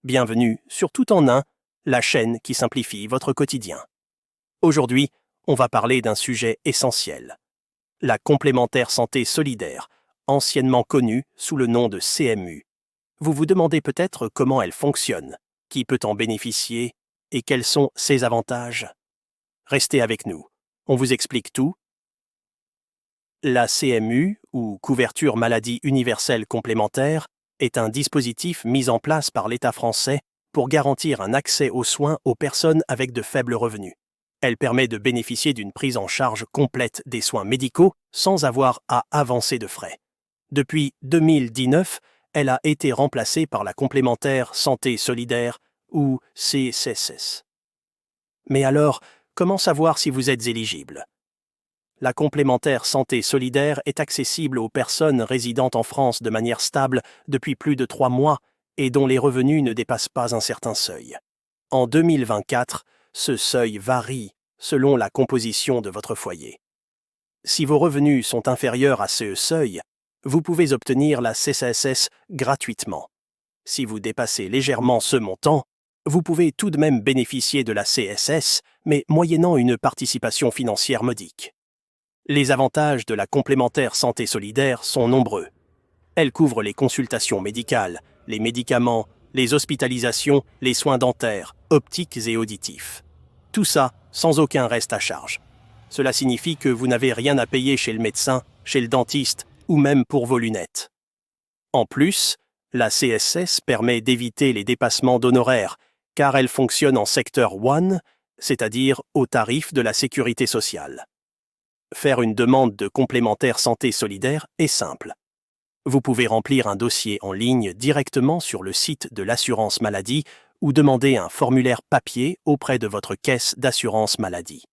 Bienvenue sur Tout en un, la chaîne qui simplifie votre quotidien. Aujourd'hui, on va parler d'un sujet essentiel. La complémentaire santé solidaire, anciennement connue sous le nom de CMU. Vous vous demandez peut-être comment elle fonctionne, qui peut en bénéficier et quels sont ses avantages. Restez avec nous, on vous explique tout. La CMU, ou couverture maladie universelle complémentaire, est un dispositif mis en place par l'État français pour garantir un accès aux soins aux personnes avec de faibles revenus. Elle permet de bénéficier d'une prise en charge complète des soins médicaux sans avoir à avancer de frais. Depuis 2019, elle a été remplacée par la complémentaire santé solidaire, ou CSS. Mais alors, comment savoir si vous êtes éligible ? La complémentaire santé solidaire est accessible aux personnes résidant en France de manière stable depuis plus de 3 mois et dont les revenus ne dépassent pas un certain seuil. En 2024, ce seuil varie selon la composition de votre foyer. Si vos revenus sont inférieurs à ce seuil, vous pouvez obtenir la CSS gratuitement. Si vous dépassez légèrement ce montant, vous pouvez tout de même bénéficier de la CSS, mais moyennant une participation financière modique. Les avantages de la complémentaire santé solidaire sont nombreux. Elle couvre les consultations médicales, les médicaments, les hospitalisations, les soins dentaires, optiques et auditifs. Tout ça sans aucun reste à charge. Cela signifie que vous n'avez rien à payer chez le médecin, chez le dentiste ou même pour vos lunettes. En plus, la CSS permet d'éviter les dépassements d'honoraires car elle fonctionne en secteur 1, c'est-à-dire au tarif de la sécurité sociale. Faire une demande de complémentaire santé solidaire est simple. Vous pouvez remplir un dossier en ligne directement sur le site de l'assurance maladie ou demander un formulaire papier auprès de votre caisse d'assurance maladie.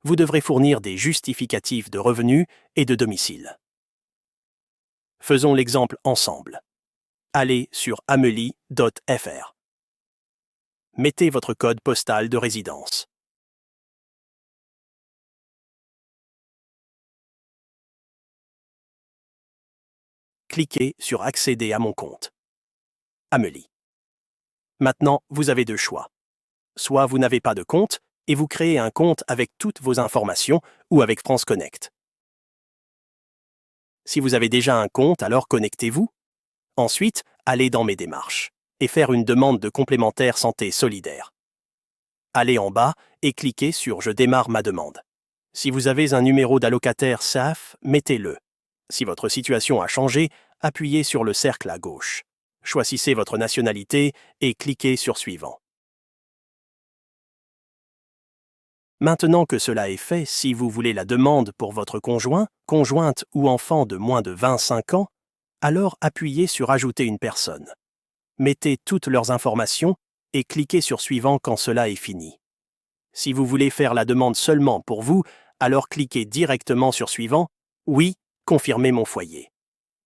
Vous devrez fournir des justificatifs de revenus et de domicile. Faisons l'exemple ensemble. Allez sur amelie.fr. Mettez votre code postal de résidence. Cliquez sur « Accéder à mon compte ». Amélie. Maintenant, vous avez deux choix. Soit vous n'avez pas de compte et vous créez un compte avec toutes vos informations ou avec France Connect. Si vous avez déjà un compte, alors connectez-vous. Ensuite, allez dans « Mes démarches » et faire une demande de complémentaire santé solidaire. Allez en bas et cliquez sur « Je démarre ma demande ». Si vous avez un numéro d'allocataire SAF, mettez-le. Si votre situation a changé, appuyez sur le cercle à gauche. Choisissez votre nationalité et cliquez sur « Suivant ». Maintenant que cela est fait, si vous voulez la demande pour votre conjoint, conjointe ou enfant de moins de 25 ans, alors appuyez sur « Ajouter une personne ». Mettez toutes leurs informations et cliquez sur « Suivant » quand cela est fini. Si vous voulez faire la demande seulement pour vous, alors cliquez directement sur « Suivant ». Oui, confirmez mon foyer.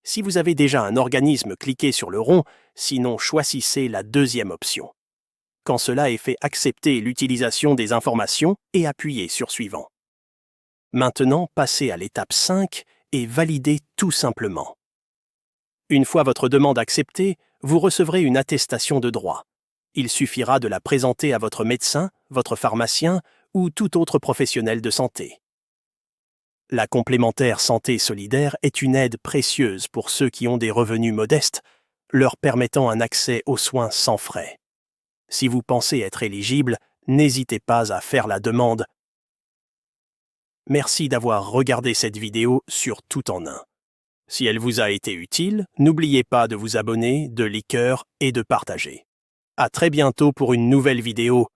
Si vous avez déjà un organisme, cliquez sur le rond, sinon choisissez la deuxième option. Quand cela est fait, acceptez l'utilisation des informations et appuyez sur « Suivant ». Maintenant, passez à l'étape 5 et validez tout simplement. Une fois votre demande acceptée, vous recevrez une attestation de droit. Il suffira de la présenter à votre médecin, votre pharmacien ou tout autre professionnel de santé. La complémentaire santé solidaire est une aide précieuse pour ceux qui ont des revenus modestes, leur permettant un accès aux soins sans frais. Si vous pensez être éligible, n'hésitez pas à faire la demande. Merci d'avoir regardé cette vidéo sur Tout en un. Si elle vous a été utile, n'oubliez pas de vous abonner, de liker et de partager. À très bientôt pour une nouvelle vidéo.